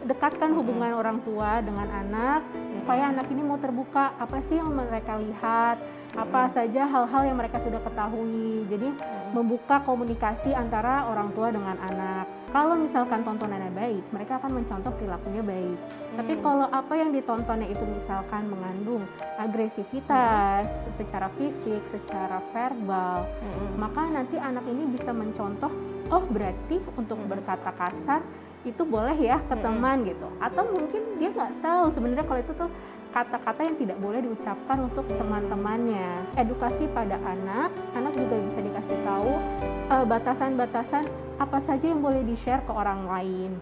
dekatkan hubungan orang tua dengan anak supaya anak ini mau terbuka apa sih yang mereka lihat, apa saja hal-hal yang mereka sudah ketahui. Jadi membuka komunikasi antara orang tua dengan anak. Kalau misalkan tontonannya baik, mereka akan mencontoh perilakunya baik. Tapi kalau apa yang ditontonnya itu misalkan mengandung agresivitas secara fisik, secara verbal, maka nanti anak ini bisa mencontoh, oh berarti untuk berkata kasar itu boleh ya ke teman gitu, atau mungkin dia nggak tahu sebenarnya kalau itu tuh kata-kata yang tidak boleh diucapkan untuk teman-temannya. Edukasi pada anak juga bisa dikasih tahu batasan-batasan apa saja yang boleh di-share ke orang lain.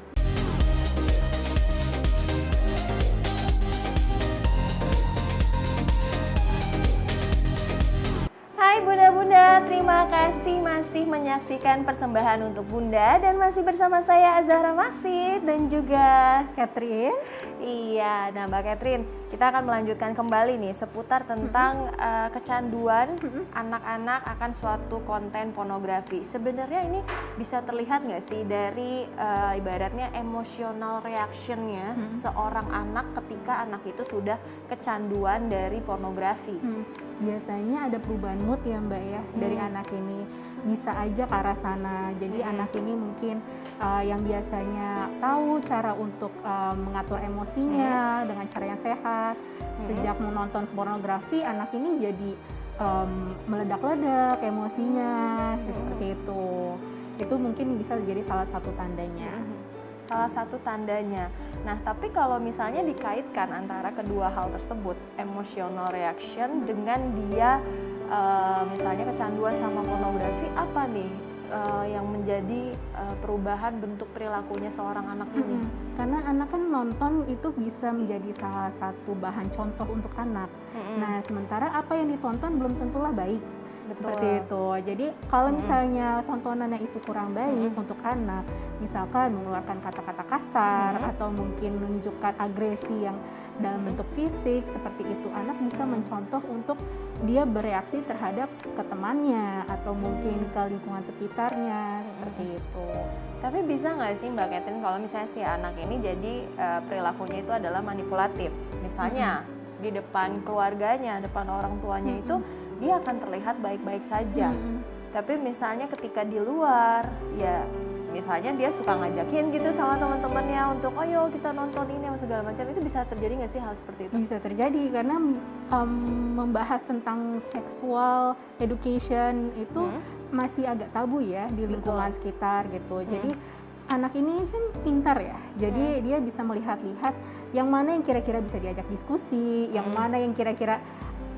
Hai Bunda-Bunda, terima kasih masih menyaksikan persembahan untuk Bunda dan masih bersama saya Azahra Masid dan juga Catherine. Iya, nah Mbak Catherine, kita akan melanjutkan kembali nih seputar tentang kecanduan anak-anak akan suatu konten pornografi. Sebenarnya ini bisa terlihat nggak sih dari ibaratnya emotional reaction-nya seorang anak ketika anak itu sudah kecanduan dari pornografi? Biasanya ada perubahan mood ya Mbak ya dari anak ini, bisa aja ke arah sana. Jadi anak ini mungkin yang biasanya tahu cara untuk mengatur emosinya dengan cara yang sehat, sejak menonton pornografi anak ini jadi meledak-ledak emosinya seperti itu. Itu mungkin bisa jadi salah satu tandanya. Salah satu tandanya. Nah, tapi kalau misalnya dikaitkan antara kedua hal tersebut, emotional reaction dengan dia misalnya kecanduan sama pornografi, apa nih yang menjadi perubahan bentuk perilakunya seorang anak ini? Karena anak kan nonton itu bisa menjadi salah satu bahan contoh untuk anak. Nah, sementara apa yang ditonton belum tentulah baik. Seperti itu. Jadi kalau misalnya tontonannya itu kurang baik untuk anak, misalkan mengeluarkan kata-kata kasar atau mungkin menunjukkan agresi yang dalam bentuk fisik seperti itu, anak bisa mencontoh untuk dia bereaksi terhadap ke temannya atau mungkin ke lingkungan sekitarnya seperti itu. Tapi bisa nggak sih Mbak Catherine kalau misalnya si anak ini jadi perilakunya itu adalah manipulatif, misalnya di depan keluarganya, depan orang tuanya itu dia akan terlihat baik-baik saja. Tapi misalnya ketika di luar, ya misalnya dia suka ngajakin gitu sama teman-temannya untuk ayo kita nonton ini segala macam, itu bisa terjadi nggak sih hal seperti itu? Bisa terjadi karena membahas tentang sexual education itu masih agak tabu ya di lingkungan sekitar gitu. Jadi anak ini kan pintar ya, jadi dia bisa melihat-lihat yang mana yang kira-kira bisa diajak diskusi, yang mana yang kira-kira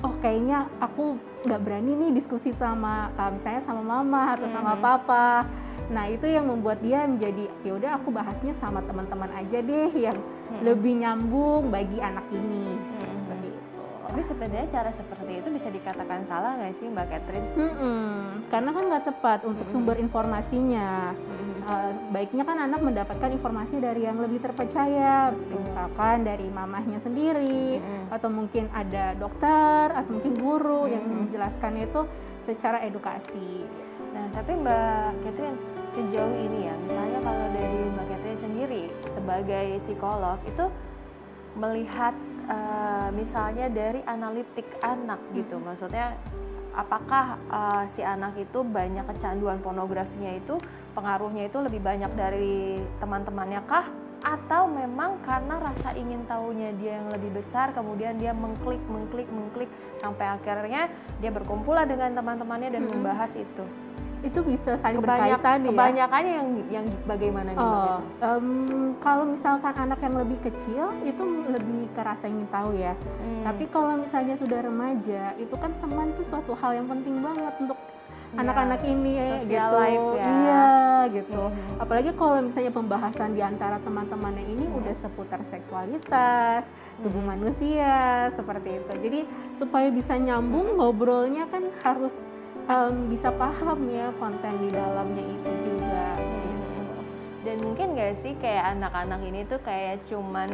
oh kayaknya aku nggak berani nih diskusi sama misalnya sama mama atau sama papa. Nah itu yang membuat dia menjadi ya udah aku bahasnya sama teman-teman aja deh yang lebih nyambung bagi anak ini seperti itu. Tapi sebenarnya cara seperti itu bisa dikatakan salah nggak sih Mbak Catherine? Karena kan nggak tepat untuk sumber informasinya. Baiknya kan anak mendapatkan informasi dari yang lebih terpercaya, misalkan dari mamahnya sendiri, atau mungkin ada dokter, atau mungkin guru yang menjelaskan itu secara edukasi. Nah, tapi Mbak Catherine, sejauh ini ya, misalnya kalau dari Mbak Catherine sendiri sebagai psikolog itu melihat misalnya dari analitik anak gitu, maksudnya apakah si anak itu banyak kecanduan pornografinya itu pengaruhnya itu lebih banyak dari teman-temannya kah? Atau memang karena rasa ingin tahunya dia yang lebih besar, kemudian dia mengklik sampai akhirnya dia berkumpul dengan teman-temannya dan membahas itu. Itu bisa saling berkaitan ya. Kebanyakannya yang bagaimana nih Mbak? Kalau misalkan anak yang lebih kecil itu lebih ke rasa ingin tahu ya. Tapi kalau misalnya sudah remaja itu kan teman tuh suatu hal yang penting banget untuk anak-anak ini gitu. Life ya. Iya gitu. Apalagi kalau misalnya pembahasan di antara teman-temannya ini udah seputar seksualitas, tubuh manusia seperti itu. Jadi supaya bisa nyambung ngobrolnya kan harus bisa paham ya konten di dalamnya itu juga gitu. Dan mungkin gak sih kayak anak-anak ini tuh kayak cuman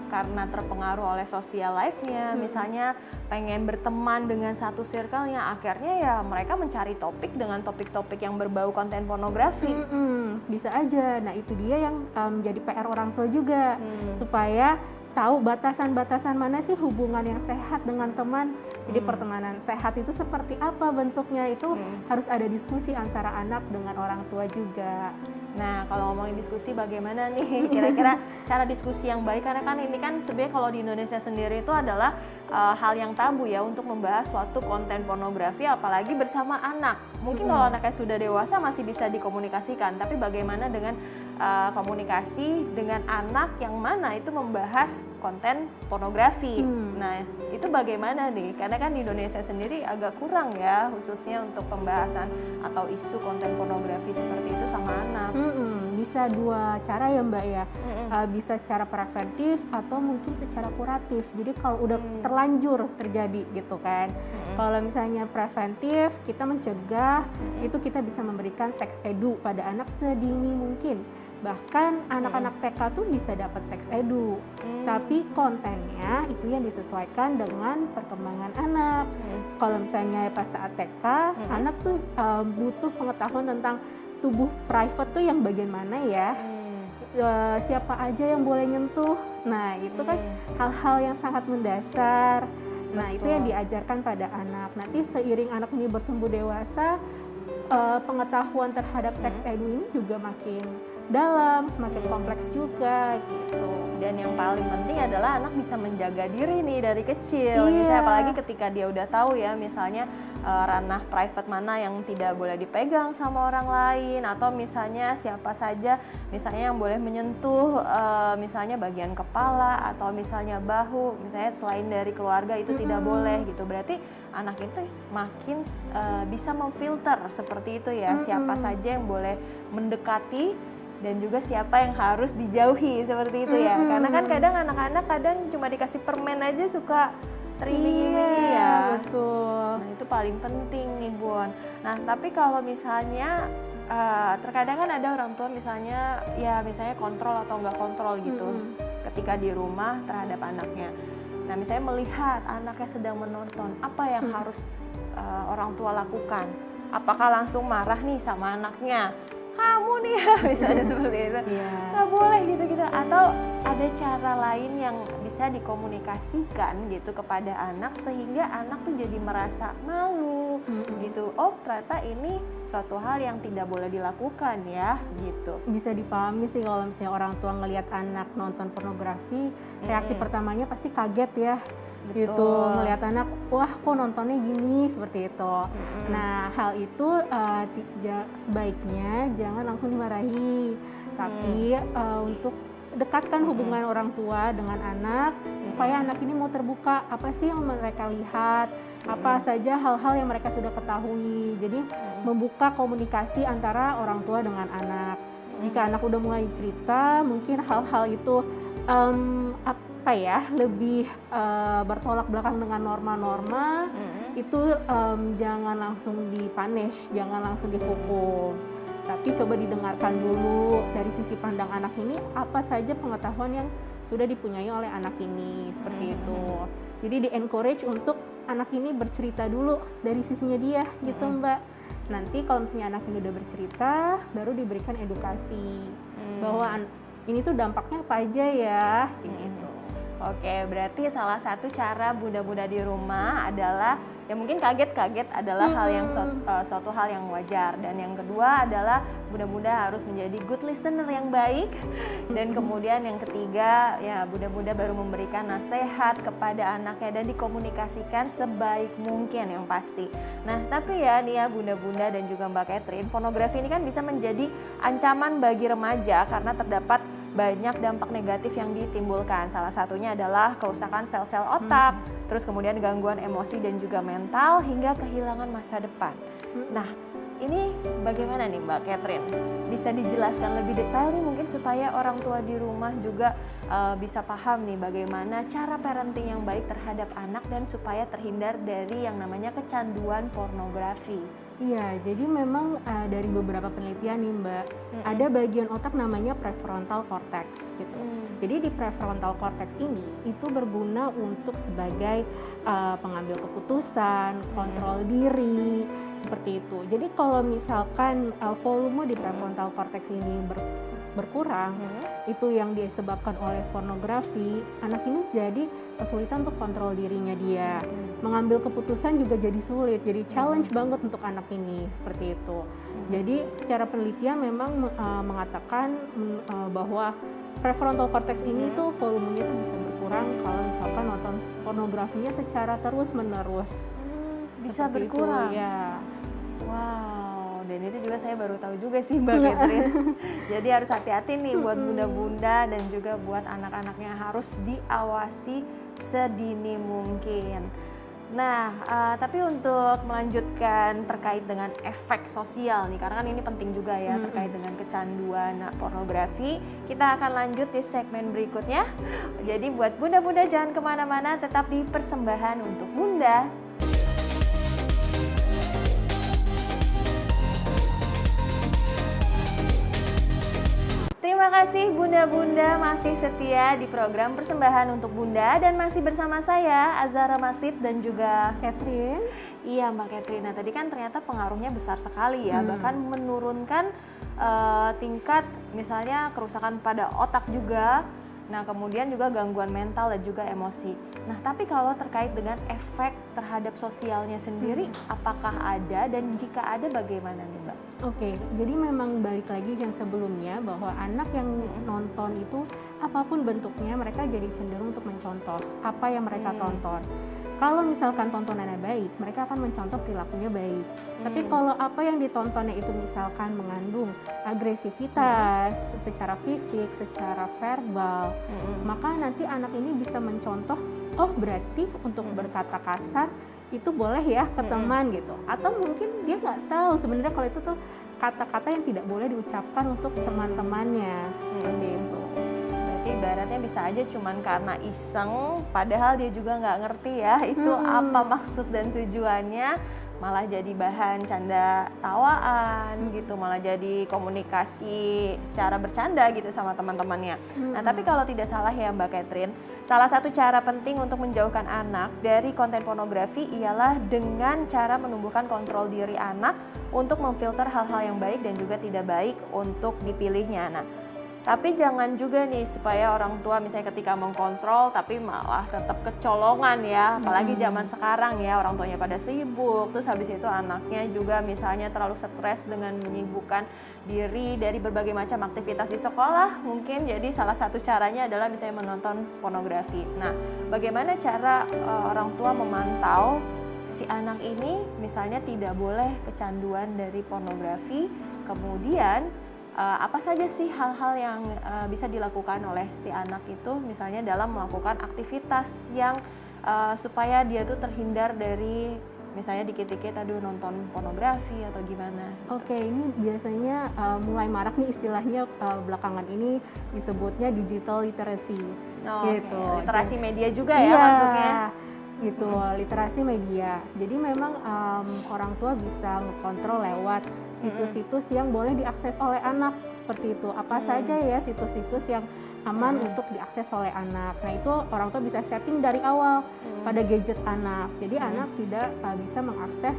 karena terpengaruh oleh social life-nya, misalnya pengen berteman dengan satu circle yang akhirnya ya mereka mencari topik dengan topik-topik yang berbau konten pornografi. bisa aja. Nah itu dia yang jadi PR orang tua juga, supaya tahu batasan-batasan mana sih hubungan yang sehat dengan teman. Jadi pertemanan sehat itu seperti apa bentuknya, itu harus ada diskusi antara anak dengan orang tua juga. Nah, kalau ngomongin diskusi bagaimana nih kira-kira cara diskusi yang baik, karena kan ini kan sebenarnya kalau di Indonesia sendiri itu adalah hal yang tabu ya untuk membahas suatu konten pornografi apalagi bersama anak. Mungkin kalau anaknya sudah dewasa masih bisa dikomunikasikan, tapi bagaimana dengan komunikasi dengan anak yang mana itu membahas konten pornografi. Nah, itu bagaimana nih? Karena kan di Indonesia sendiri agak kurang ya khususnya untuk pembahasan atau isu konten pornografi seperti itu sama anak. Bisa dua cara ya Mbak ya, bisa secara preventif atau mungkin secara kuratif. Jadi kalau udah terlanjur terjadi gitu kan, kalau misalnya preventif kita mencegah, itu kita bisa memberikan sex edu pada anak sedini mungkin. Bahkan anak-anak TK tuh bisa dapat sex edu, tapi kontennya itu yang disesuaikan dengan perkembangan anak. Kalau misalnya pas saat TK, anak tuh butuh pengetahuan tentang tubuh private tuh yang bagian mana ya, siapa aja yang boleh nyentuh. Nah itu kan hal-hal yang sangat mendasar. Nah itu yang diajarkan pada anak. Nanti seiring anak ini bertumbuh dewasa, pengetahuan terhadap seks edu ini juga makin dalam, semakin kompleks juga gitu. Dan yang paling penting adalah anak bisa menjaga diri nih dari kecil. Misalnya apalagi ketika dia udah tahu ya, misalnya ranah private mana yang tidak boleh dipegang sama orang lain, atau misalnya siapa saja misalnya yang boleh menyentuh misalnya bagian kepala atau misalnya bahu, misalnya selain dari keluarga itu tidak boleh gitu. Berarti anak itu makin bisa memfilter seperti itu ya, siapa saja yang boleh mendekati dan juga siapa yang harus dijauhi seperti itu ya. Karena kan kadang anak-anak cuma dikasih permen aja suka teriming-iming ya. Betul. Nah itu paling penting nih Bun. Nah tapi kalau misalnya terkadang kan ada orang tua misalnya kontrol atau nggak kontrol gitu ketika di rumah terhadap anaknya. Nah misalnya melihat anaknya sedang menonton, apa yang harus orang tua lakukan? Apakah langsung marah nih sama anaknya? Kamu nih ya, misalnya seperti itu, nggak boleh gitu-gitu, atau ada cara lain yang bisa dikomunikasikan gitu kepada anak sehingga anak tuh jadi merasa malu gitu. Oh ternyata ini suatu hal yang tidak boleh dilakukan ya gitu. Bisa dipahami sih kalau misalnya orang tua ngelihat anak nonton pornografi, reaksi pertamanya pasti kaget ya. Gitu, melihat anak, wah kok nontonnya gini, seperti itu. Nah hal itu sebaiknya jangan langsung dimarahi, tapi untuk dekatkan hubungan orang tua dengan anak supaya anak ini mau terbuka, apa sih yang mereka lihat, apa saja hal-hal yang mereka sudah ketahui. Jadi membuka komunikasi antara orang tua dengan anak. Jika anak udah mulai cerita, mungkin hal-hal itu lebih bertolak belakang dengan norma-norma, itu jangan langsung dipunish, jangan langsung dihukum, tapi coba didengarkan dulu dari sisi pandang anak ini apa saja pengetahuan yang sudah dipunyai oleh anak ini, seperti itu. Jadi di-encourage untuk anak ini bercerita dulu dari sisinya dia gitu Mbak. Nanti kalau misalnya anak ini udah bercerita, baru diberikan edukasi bahwa ini tuh dampaknya apa aja ya, gitu. Oke, berarti salah satu cara bunda-bunda di rumah adalah ya mungkin kaget-kaget adalah hal yang suatu hal yang wajar, dan yang kedua adalah bunda-bunda harus menjadi good listener yang baik, dan kemudian yang ketiga ya bunda-bunda baru memberikan nasihat kepada anaknya dan dikomunikasikan sebaik mungkin yang pasti. Nah tapi ya nih ya bunda-bunda dan juga Mbak Catherine, pornografi ini kan bisa menjadi ancaman bagi remaja karena terdapat banyak dampak negatif yang ditimbulkan. Salah satunya adalah kerusakan sel-sel otak, terus kemudian gangguan emosi dan juga mental, hingga kehilangan masa depan. Nah, ini bagaimana nih Mbak Catherine? Bisa dijelaskan lebih detail nih mungkin supaya orang tua di rumah juga bisa paham nih bagaimana cara parenting yang baik terhadap anak dan supaya terhindar dari yang namanya kecanduan pornografi. Iya, jadi memang dari beberapa penelitian nih Mbak, ada bagian otak namanya prefrontal cortex gitu. Jadi di prefrontal cortex ini itu berguna untuk sebagai pengambil keputusan, kontrol diri, seperti itu. Jadi kalau misalkan volume di prefrontal cortex ini berkurang, itu yang disebabkan oleh pornografi, anak ini jadi kesulitan untuk kontrol dirinya dia. Mengambil keputusan juga jadi sulit, jadi challenge banget untuk anak ini, seperti itu. Jadi secara penelitian memang mengatakan bahwa prefrontal cortex ini tuh volumenya tuh bisa berkurang kalau misalkan nonton pornografinya secara terus-menerus. Bisa Seperti berkurang? itu, ya. Wow, dan itu juga saya baru tahu juga sih Mbak Catherine. Jadi harus hati-hati nih buat bunda-bunda dan juga buat anak-anaknya, harus diawasi sedini mungkin. Nah, tapi untuk melanjutkan terkait dengan efek sosial nih, karena kan ini penting juga ya terkait dengan kecanduan pornografi, kita akan lanjut di segmen berikutnya. Jadi buat bunda-bunda jangan kemana-mana, tetap di Persembahan untuk Bunda. Terima kasih bunda-bunda masih setia di program Persembahan untuk Bunda dan masih bersama saya Azhara Masid dan juga Catherine. Iya Mbak Catherine. Nah tadi kan ternyata pengaruhnya besar sekali ya, bahkan menurunkan tingkat misalnya kerusakan pada otak juga. Nah kemudian juga gangguan mental dan juga emosi. Nah tapi kalau terkait dengan efek terhadap sosialnya sendiri, apakah ada dan jika ada bagaimana nih Mbak? Oke, jadi memang balik lagi yang sebelumnya bahwa anak yang nonton itu apapun bentuknya mereka jadi cenderung untuk mencontoh apa yang mereka tonton. Kalau misalkan tontonannya baik, mereka akan mencontoh perilakunya baik. Tapi kalau apa yang ditontonnya itu misalkan mengandung agresivitas secara fisik, secara verbal, maka nanti anak ini bisa mencontoh, oh berarti untuk berkata kasar itu boleh ya ke teman gitu. Atau mungkin dia nggak tahu sebenarnya kalau itu tuh kata-kata yang tidak boleh diucapkan untuk teman-temannya, seperti itu. Ibaratnya bisa aja cuman karena iseng, padahal dia juga nggak ngerti ya itu apa maksud dan tujuannya, malah jadi bahan canda tawaan gitu, malah jadi komunikasi secara bercanda gitu sama teman-temannya. Nah tapi kalau tidak salah ya Mbak Catherine, salah satu cara penting untuk menjauhkan anak dari konten pornografi ialah dengan cara menumbuhkan kontrol diri anak untuk memfilter hal-hal yang baik dan juga tidak baik untuk dipilihnya. Nah tapi jangan juga nih supaya orang tua misalnya ketika mengkontrol tapi malah tetap kecolongan ya, apalagi zaman sekarang ya, orang tuanya pada sibuk, terus habis itu anaknya juga misalnya terlalu stres dengan menyibukkan diri dari berbagai macam aktivitas di sekolah mungkin. Jadi salah satu caranya adalah misalnya menonton pornografi. Nah bagaimana cara orang tua memantau si anak ini misalnya tidak boleh kecanduan dari pornografi, kemudian apa saja sih hal-hal yang bisa dilakukan oleh si anak itu misalnya dalam melakukan aktivitas yang supaya dia tuh terhindar dari misalnya dikit-dikit aduh nonton pornografi atau gimana gitu. Oke, ini biasanya mulai marak nih istilahnya belakangan ini disebutnya digital literacy gitu. Literasi media juga ya iya, maksudnya gitu, literasi media. Jadi memang orang tua bisa ngekontrol lewat situs-situs yang boleh diakses oleh anak, seperti itu. Apa saja ya situs-situs yang aman untuk diakses oleh anak. Nah itu orang tua bisa setting dari awal pada gadget anak. Jadi anak tidak bisa mengakses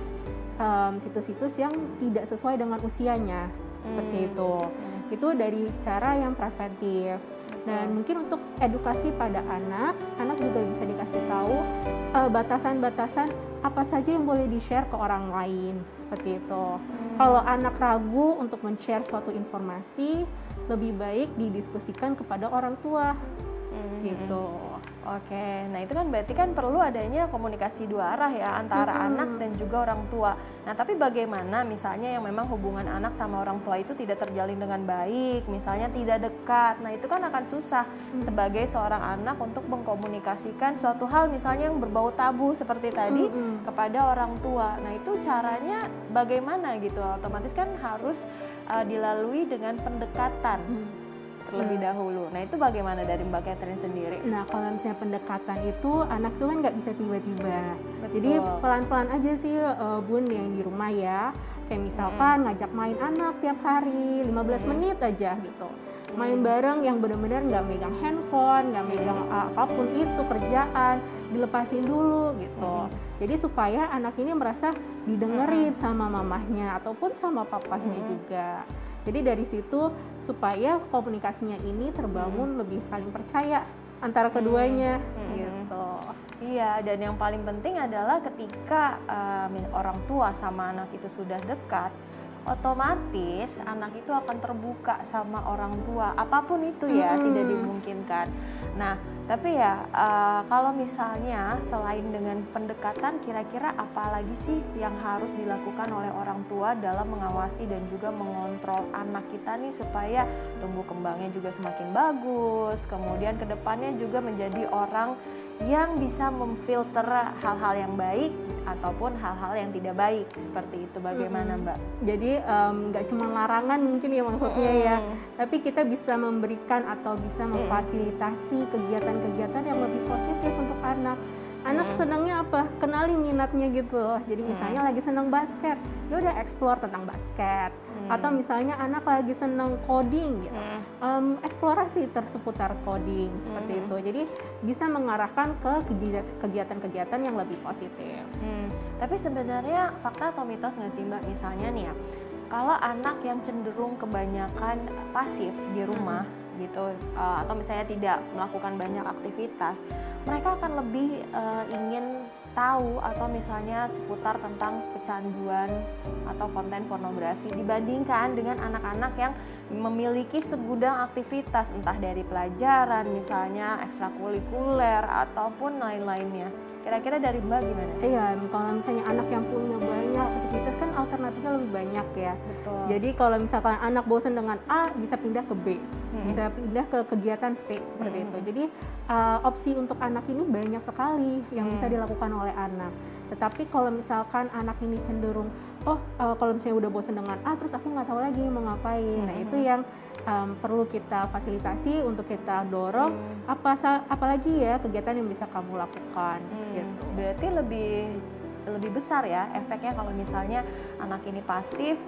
situs-situs yang tidak sesuai dengan usianya, seperti itu. Itu dari cara yang preventif. Dan mungkin untuk edukasi pada anak juga bisa dikasih tahu batasan-batasan apa saja yang boleh di-share ke orang lain, seperti itu. Kalau anak ragu untuk men-share suatu informasi, lebih baik didiskusikan kepada orang tua, gitu. Oke, nah itu kan berarti kan perlu adanya komunikasi dua arah ya antara anak dan juga orang tua. Nah tapi bagaimana misalnya yang memang hubungan anak sama orang tua itu tidak terjalin dengan baik, misalnya tidak dekat. Nah itu kan akan susah sebagai seorang anak untuk mengkomunikasikan suatu hal misalnya yang berbau tabu seperti tadi kepada orang tua. Nah itu caranya bagaimana gitu? Otomatis kan harus dilalui dengan pendekatan. terlebih dahulu. Nah itu bagaimana dari Mbak Catherine sendiri? Nah, kalau misalnya pendekatan itu, anak tuh kan nggak bisa tiba-tiba. Betul. Jadi pelan-pelan aja sih Bun yang di rumah ya. Kayak misalkan ngajak main anak tiap hari 15 menit aja gitu. Main bareng yang benar-benar nggak megang handphone, nggak megang apapun itu kerjaan, dilepasin dulu gitu. Jadi supaya anak ini merasa didengerin sama mamahnya ataupun sama papahnya juga. Jadi dari situ supaya komunikasinya ini terbangun lebih saling percaya antara keduanya gitu. Iya, dan yang paling penting adalah ketika orang tua sama anak itu sudah dekat, otomatis anak itu akan terbuka sama orang tua, apapun itu ya, tidak dimungkinkan. Nah, tapi ya kalau misalnya selain dengan pendekatan, kira-kira apa lagi sih yang harus dilakukan oleh orang tua dalam mengawasi dan juga mengontrol anak kita nih supaya tumbuh kembangnya juga semakin bagus, kemudian kedepannya juga menjadi orang yang bisa memfilter hal-hal yang baik ataupun hal-hal yang tidak baik, seperti itu. Bagaimana Mbak? Jadi nggak cuma larangan mungkin ya maksudnya ya, tapi kita bisa memberikan atau bisa memfasilitasi kegiatan-kegiatan yang lebih positif untuk anak. Anak senangnya apa? Kenali minatnya gitu. Jadi misalnya lagi senang basket, ya udah explore tentang basket. Atau misalnya anak lagi senang coding gitu, eksplorasi seputar coding seperti itu. Jadi bisa mengarahkan ke kegiatan-kegiatan yang lebih positif. Tapi sebenarnya fakta atau mitos nggak sih Mbak? Misalnya nih ya, kalau anak yang cenderung kebanyakan pasif di rumah gitu, atau misalnya tidak melakukan banyak aktivitas, mereka akan lebih ingin tahu atau misalnya seputar tentang kecanduan atau konten pornografi dibandingkan dengan anak-anak yang memiliki segudang aktivitas, entah dari pelajaran misalnya ekstrakurikuler ataupun lain-lainnya. Kira-kira dari Mbak gimana? Iya, kalau misalnya anak yang punya banyak aktivitas kan alternatifnya lebih banyak ya. Betul. Jadi kalau misalkan anak bosan dengan A, bisa pindah ke B, bisa pindah ke kegiatan C seperti itu. Jadi opsi untuk anak ini banyak sekali yang bisa dilakukan oleh anak. Tetapi kalau misalkan anak ini cenderung, kalau misalnya udah bosan dengan A, terus aku nggak tahu lagi mau ngapain. Nah itu yang perlu kita fasilitasi untuk kita dorong. Apalagi ya kegiatan yang bisa kamu lakukan. Gitu. Berarti lebih besar ya efeknya kalau misalnya anak ini pasif,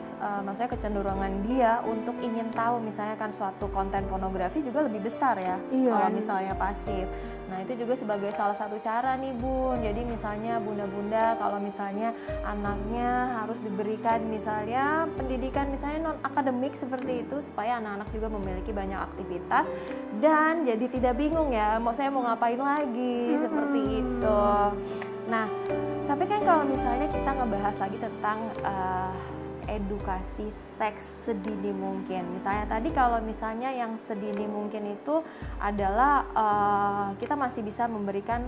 maksudnya kecenderungan dia untuk ingin tahu misalnya kan suatu konten pornografi juga lebih besar ya. Iya. Kalau misalnya pasif. Nah itu juga sebagai salah satu cara nih Bun. Jadi misalnya bunda-bunda kalau misalnya anaknya harus diberikan misalnya pendidikan misalnya non akademik seperti itu supaya anak-anak juga memiliki banyak aktivitas dan jadi tidak bingung ya saya mau ngapain lagi seperti itu. Nah tapi kan kalau misalnya kita ngebahas lagi tentang edukasi seks sedini mungkin. Misalnya tadi kalau misalnya yang sedini mungkin itu adalah kita masih bisa memberikan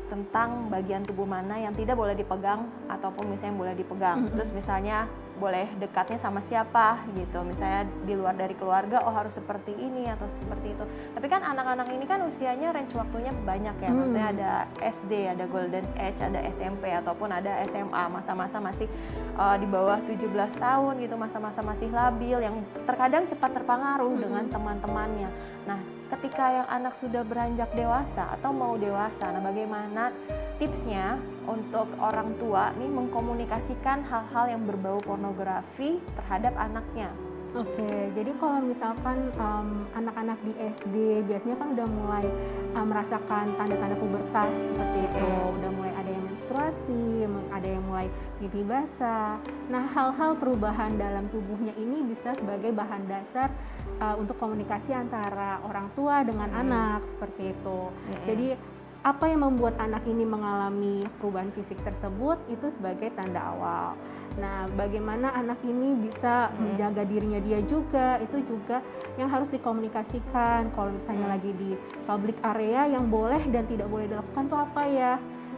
tentang bagian tubuh mana yang tidak boleh dipegang ataupun misalnya boleh dipegang. Terus misalnya boleh dekatnya sama siapa gitu. Misalnya di luar dari keluarga harus seperti ini atau seperti itu. Tapi kan anak-anak ini kan usianya range waktunya banyak ya. Maksudnya ada SD, ada golden age, ada SMP ataupun ada SMA. Masa-masa masih di bawah 17 tahun gitu, masa-masa masih labil yang terkadang cepat terpengaruh dengan teman-temannya. Nah, ketika yang anak sudah beranjak dewasa atau mau dewasa, nah bagaimana tipsnya untuk orang tua nih mengkomunikasikan hal-hal yang berbau pornografi terhadap anaknya? Oke, jadi kalau misalkan anak-anak di SD biasanya kan udah mulai merasakan tanda-tanda pubertas seperti itu, udah mulai ada yang menstruasi, ada yang mulai pipi basah. Nah, hal-hal perubahan dalam tubuhnya ini bisa sebagai bahan dasar untuk komunikasi antara orang tua dengan anak seperti itu. Jadi apa yang membuat anak ini mengalami perubahan fisik tersebut itu sebagai tanda awal. Nah, bagaimana anak ini bisa menjaga dirinya dia juga, itu juga yang harus dikomunikasikan. Kalau misalnya lagi di public area yang boleh dan tidak boleh dilakukan tuh apa ya.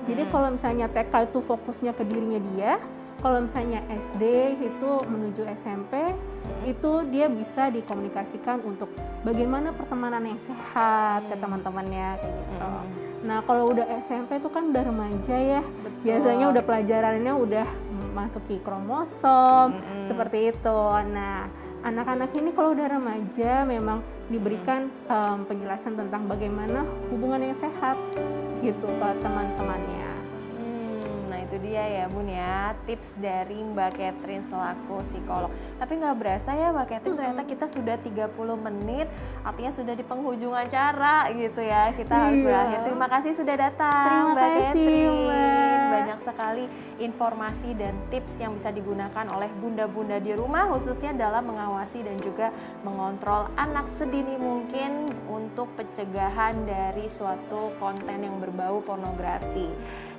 Jadi kalau misalnya TK itu fokusnya ke dirinya dia, kalau misalnya SD itu menuju SMP, itu dia bisa dikomunikasikan untuk bagaimana pertemanan yang sehat ke teman-temannya kayak gitu. Nah, kalau udah SMP itu kan udah remaja ya. Betul. Biasanya udah pelajarannya udah masuki kromosom seperti itu. Nah, anak-anak ini kalau udah remaja memang diberikan penjelasan tentang bagaimana hubungan yang sehat gitu ke teman-temannya. Nah itu dia ya Bun ya, tips dari Mbak Catherine selaku psikolog. Tapi nggak berasa ya Mbak Catherine, ternyata kita sudah 30 menit, artinya sudah di penghujung acara gitu ya. Kita harus berakhir. Terima kasih sudah datang Terima Mbak kasih, Catherine. Mbak. Banyak sekali informasi dan tips yang bisa digunakan oleh bunda-bunda di rumah, khususnya dalam mengawasi dan juga mengontrol anak sedini mungkin untuk pencegahan dari suatu konten yang berbau pornografi.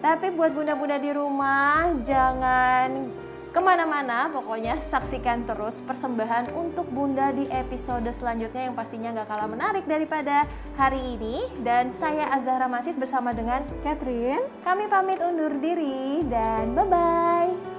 Tapi buat bunda-bunda di rumah, jangan kemana-mana, pokoknya saksikan terus persembahan untuk bunda di episode selanjutnya yang pastinya gak kalah menarik daripada hari ini. Dan saya Azahra Masid bersama dengan Catherine. kami pamit undur diri dan bye-bye.